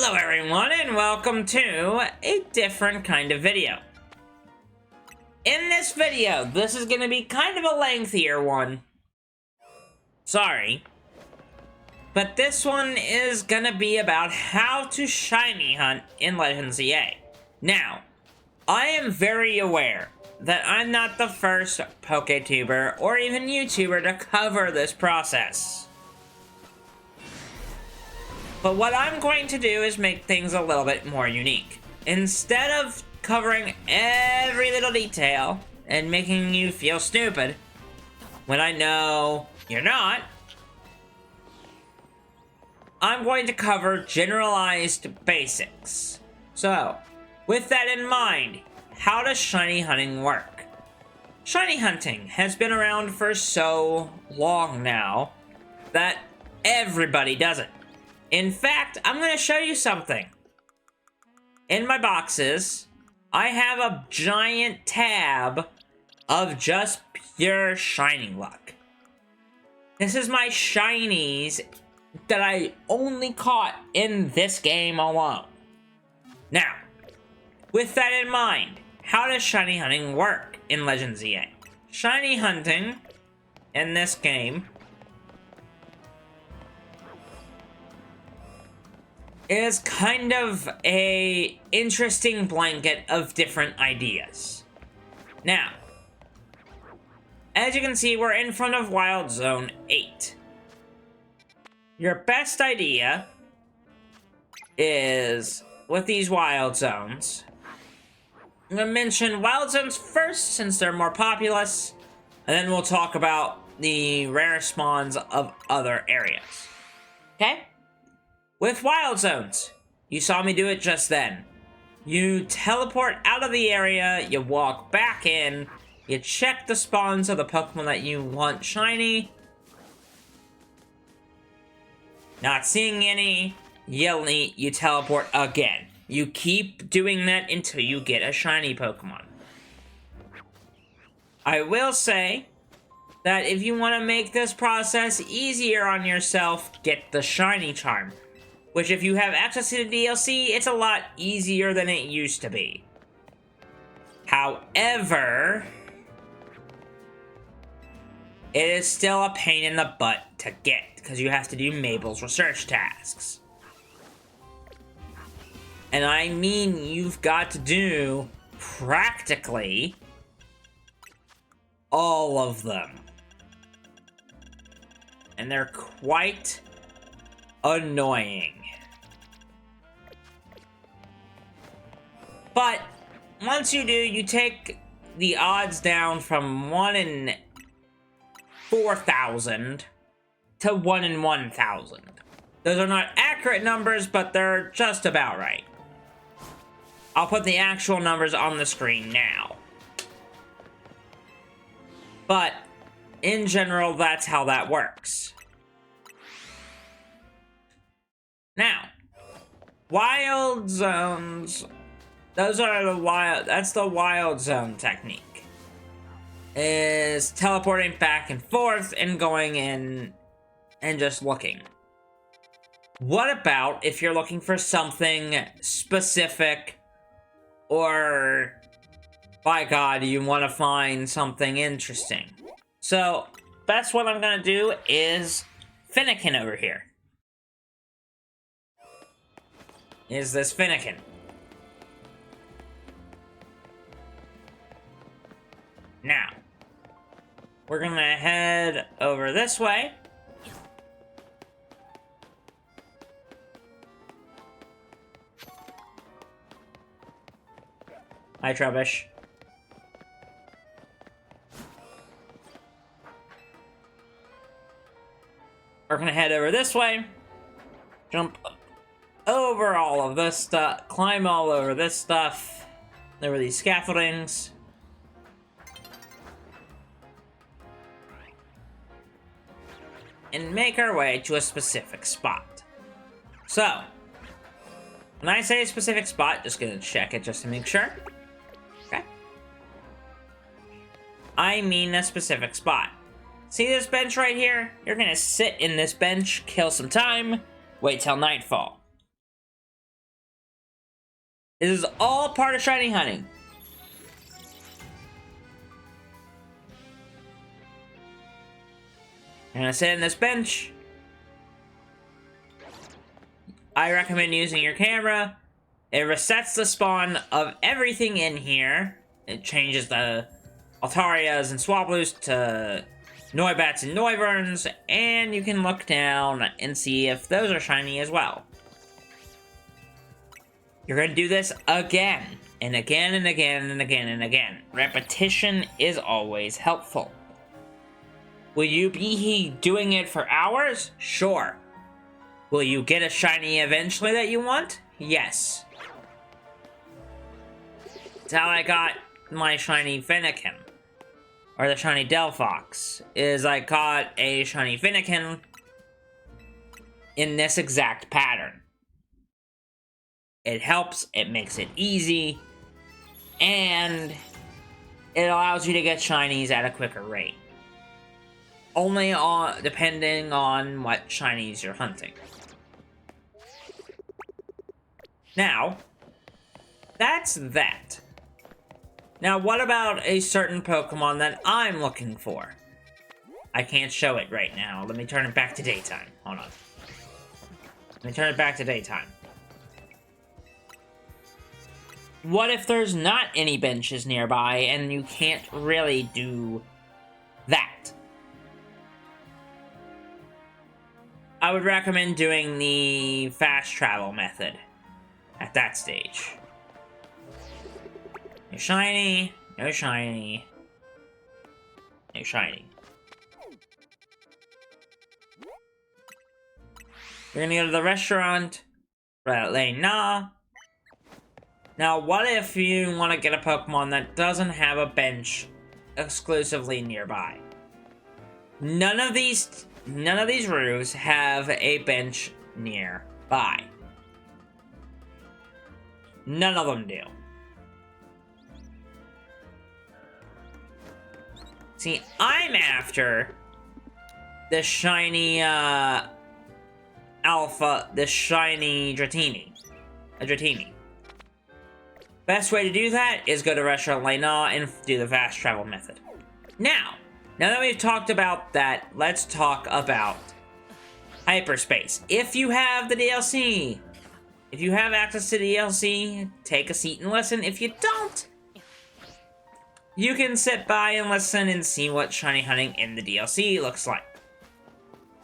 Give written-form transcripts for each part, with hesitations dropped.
Hello everyone and welcome to a different kind of video. In this video, this is going to be kind of a lengthier one. Sorry. But this one is going to be about how to shiny hunt in Legends Z-A. Now, I am very aware that I'm not the first PokeTuber or even YouTuber to cover this process. But what I'm going to do is make things a little bit more unique. Instead of covering every little detail and making you feel stupid, when I know you're not, I'm going to cover generalized basics. So, with that in mind, how does shiny hunting work? Shiny hunting has been around for so long now that everybody does it. In fact, I'm going to show you something. In my boxes, I have a giant tab of just pure shiny luck. This is my shinies that I only caught in this game alone. Now, with that in mind, how does shiny hunting work in Legends Z-A? Shiny hunting in this game is kind of a interesting blanket of different ideas. Now, as you can see, we're in front of Wild Zone 8. Your best idea is, with these Wild Zones, I'm going to mention Wild Zones first, since they're more populous, and then we'll talk about the rare spawns of other areas. Okay? With Wild Zones, you saw me do it just then. You teleport out of the area, you walk back in, you check the spawns of the Pokemon that you want shiny. Not seeing any, you teleport again. You keep doing that until you get a shiny Pokemon. I will say that if you want to make this process easier on yourself, get the shiny charm. Which, if you have access to the DLC, it's a lot easier than it used to be. However, it is still a pain in the butt to get, because you have to do Mabel's research tasks. And I mean, you've got to do practically all of them. And they're quite annoying. But once you do, you take the odds down from 1 in 4,000 to 1 in 1,000. Those are not accurate numbers, but they're just about right. I'll put the actual numbers on the screen now. But in general, that's how that works. Now, Wild Zones, that's the Wild Zone technique. Is teleporting back and forth and going in and just looking. What about if you're looking for something specific, or, by God, you want to find something interesting? So, best what I'm going to do is Finnegan over here. Is this Finnegan. Now, we're gonna head over this way. Hi, Trubbish. We're gonna head over this way. Jump over all of this stuff, climb all over this stuff, over these scaffoldings. And make our way to a specific spot. So, when I say a specific spot, just gonna check it just to make sure. Okay. I mean a specific spot. See this bench right here? You're gonna sit in this bench, kill some time, wait till nightfall. This is all part of shiny hunting. I'm gonna sit in this bench. I recommend using your camera. It resets the spawn of everything in here. It changes the Altarias and Swablu's to Noibats and Noivern, and you can look down and see if those are shiny as well. You're going to do this again, and again, and again, and again, and again. Repetition is always helpful. Will you be doing it for hours? Sure. Will you get a shiny eventually that you want? Yes. That's how I got my shiny Fennekin. Or the shiny Delphox. Is I got a shiny Fennekin in this exact pattern. It helps, it makes it easy, and it allows you to get shinies at a quicker rate. Only depending on what shinies you're hunting. Now, that's that. Now, what about a certain Pokemon that I'm looking for? I can't show it right now. Let me turn it back to daytime. Hold on. Let me turn it back to daytime. What if there's not any benches nearby and you can't really do that? I would recommend doing the fast travel method at that stage. No shiny, no shiny, no shiny. We're gonna go to the restaurant, right, Lane Na. Now, what if you want to get a Pokemon that doesn't have a bench exclusively nearby? None of these roofs have a bench nearby. None of them do. See, I'm after the shiny, Alpha, the shiny Dratini. A Dratini. Best way to do that is go to Restaurant Lane Na and do the fast travel method. Now that we've talked about that, let's talk about hyperspace. If you have the DLC, if you have access to the DLC, take a seat and listen. If you don't, you can sit by and listen and see what shiny hunting in the DLC looks like.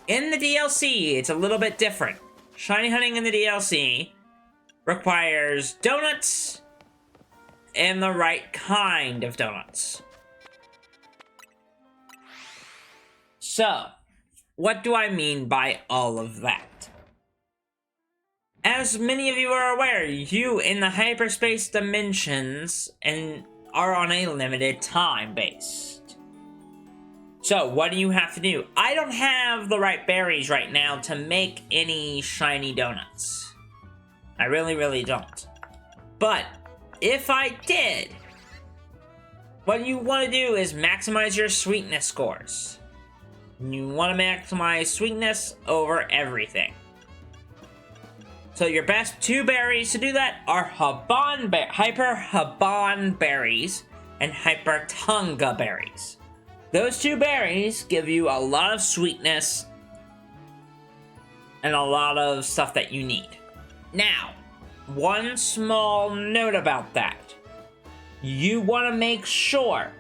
In the DLC, it's a little bit different. Shiny hunting in the DLC requires donuts and the right kind of donuts. So, what do I mean by all of that? As many of you are aware, you in the hyperspace dimensions are on a limited time based. So, what do you have to do? I don't have the right berries right now to make any shiny donuts. I really, really don't. But if I did, what you want to do is maximize your sweetness scores. You want to maximize sweetness over everything. So your best two berries to do that are Hyper Haban berries and Hyper Tonga berries. Those two berries give you a lot of sweetness and a lot of stuff that you need. Now, one small note about that. You want to make sure,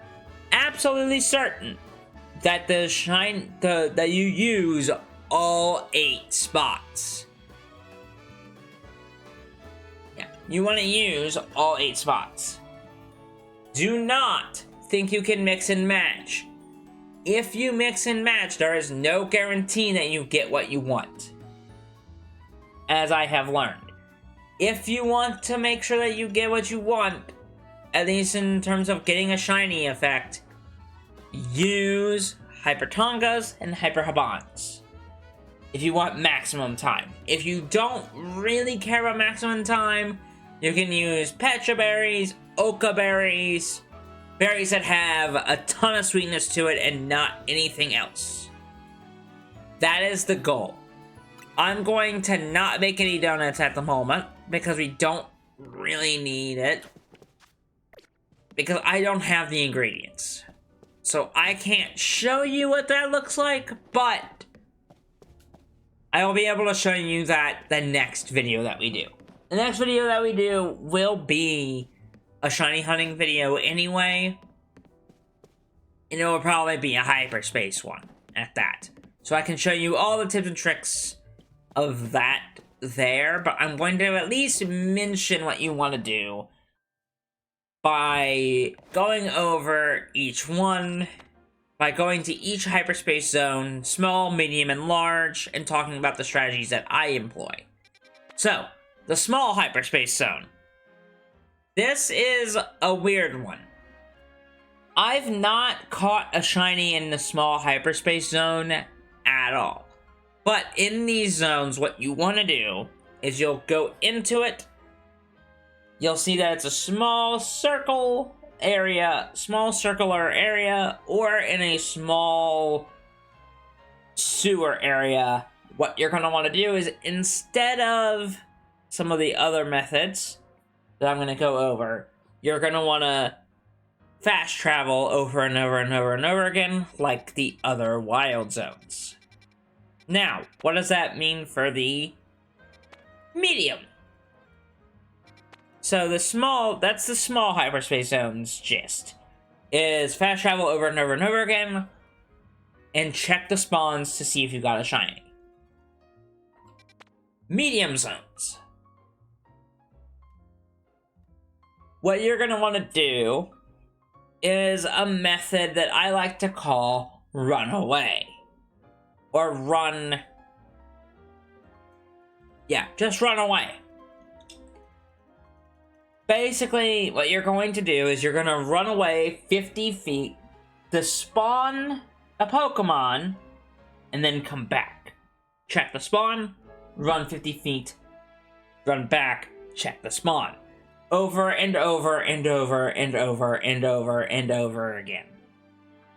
absolutely certain, that that you use all 8 spots. Yeah, you want to use all 8 spots. Do not think you can mix and match. If you mix and match, there is no guarantee that you get what you want. As I have learned. If you want to make sure that you get what you want, at least in terms of getting a shiny effect, use Hyper Tongas and Hyper Habans. If you want maximum time. If you don't really care about maximum time, you can use Pecha berries, Oka berries, berries that have a ton of sweetness to it and not anything else. That is the goal. I'm going to not make any donuts at the moment because we don't really need it because I don't have the ingredients. So I can't show you what that looks like, but I will be able to show you that the next video that we do. The next video that we do will be a shiny hunting video anyway. And it will probably be a hyperspace one at that. So I can show you all the tips and tricks of that there, but I'm going to at least mention what you want to do by going over each one, by going to each hyperspace zone, small, medium, and large, and talking about the strategies that I employ. So, the small hyperspace zone. This is a weird one. I've not caught a shiny in the small hyperspace zone at all. But in these zones, what you want to do is you'll go into it. You'll see that it's a small circle area, small circular area, or in a small sewer area. What you're going to want to do is, instead of some of the other methods that I'm going to go over, you're going to want to fast travel over and over and over and over again, like the other wild zones. Now, what does that mean for the medium? So that's the small hyperspace zone's gist, is fast travel over and over and over again, and check the spawns to see if you got a shiny. Medium zones. What you're going to want to do is a method that I like to call run away. Or run... yeah, just run away. Basically, what you're going to do is you're going to run away 50 feet to spawn a Pokemon, and then come back. Check the spawn, run 50 feet, run back, check the spawn. Over and over and over and over and over and over again.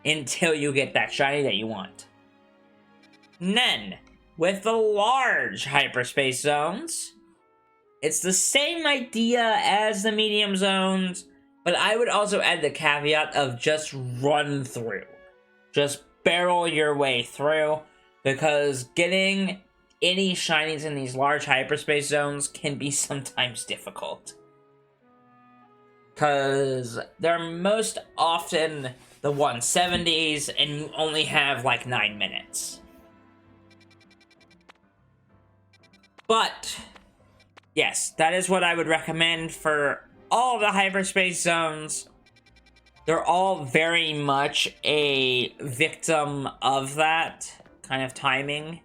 Until you get that shiny that you want. And then, with the large hyperspace zones, it's the same idea as the medium zones, but I would also add the caveat of just run through. Just barrel your way through, because getting any shinies in these large hyperspace zones can be sometimes difficult. Because they're most often the 170s, and you only have like 9 minutes. But yes, that is what I would recommend for all the hyperspace zones. They're all very much a victim of that kind of timing.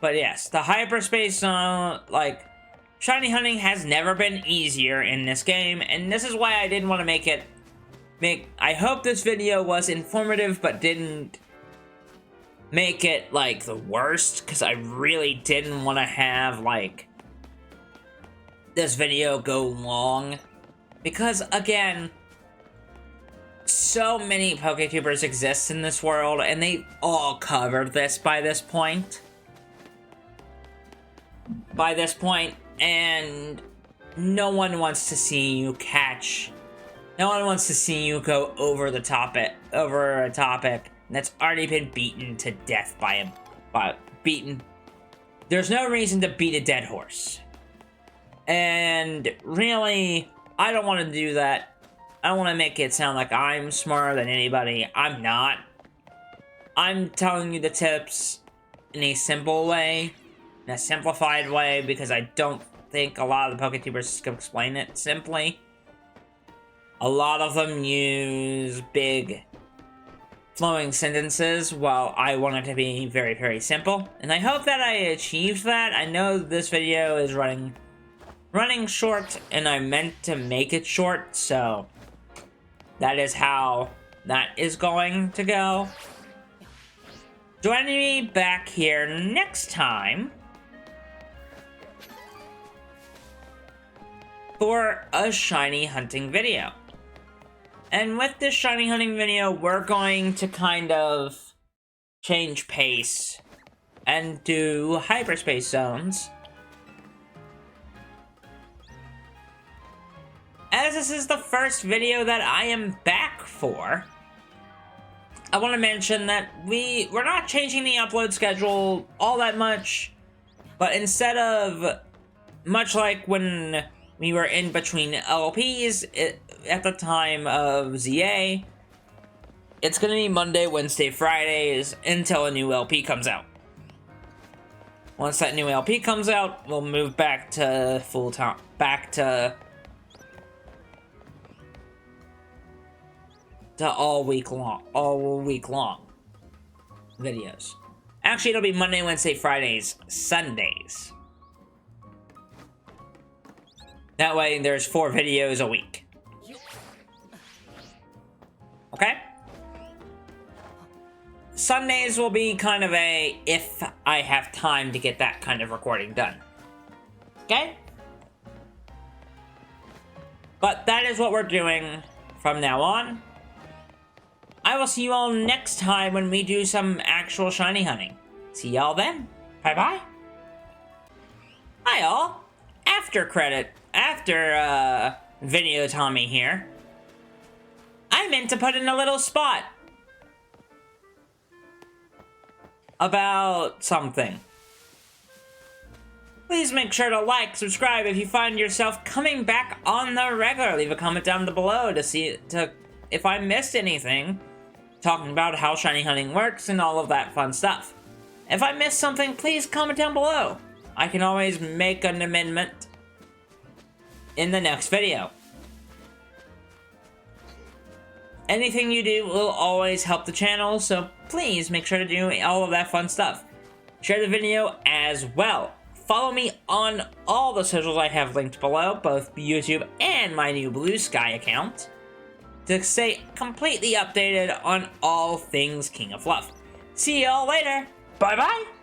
But yes, the hyperspace zone, like, shiny hunting has never been easier in this game, and this is why I didn't want to make it... I hope this video was informative, but didn't make it, like, the worst, because I really didn't want to have, like, this video go long. Because, again, so many PokeTubers exist in this world, and they've all covered this by this point. And no one wants to see you catch... no one wants to see you go over a topic that's already been beaten to death by beaten. There's no reason to beat a dead horse. And really, I don't want to do that. I don't want to make it sound like I'm smarter than anybody. I'm not. I'm telling you the tips in a simple way, in a simplified way, because I don't think a lot of the PokeTubers can explain it simply. A lot of them use big flowing sentences, while I want it to be very, very simple. And I hope that I achieved that. I know this video is running short, and I meant to make it short, so that is how that is going to go. Join me back here next time for a shiny hunting video. And with this shiny hunting video, we're going to kind of change pace and do hyperspace zones. this is the first video that I am back for, I want to mention that we're not changing the upload schedule all that much, but instead of, much like when we were in between LPs at the time of Z-A, it's going to be Monday, Wednesday, Fridays until a new LP comes out. Once that new LP comes out, we'll move back to full-time, back to all week long videos. Actually, it'll be Monday, Wednesday, Fridays, Sundays. That way, there's 4 videos a week. Okay? Sundays will be kind of a if I have time to get that kind of recording done. Okay? But that is what we're doing from now on. I will see you all next time when we do some actual shiny hunting. See y'all then. Bye-bye. Hi all. After Video Tommy here, I meant to put in a little spot about something. Please make sure to like, subscribe if you find yourself coming back on the regular. Leave a comment down below to see if I missed anything, talking about how shiny hunting works and all of that fun stuff. If I missed something, please comment down below. I can always make an amendment in the next video. Anything you do will always help the channel, so please make sure to do all of that fun stuff. Share the video as well. Follow me on all the socials I have linked below, both YouTube and my new Bluesky account, to stay completely updated on all things King of Fluff. See y'all later. Bye-bye.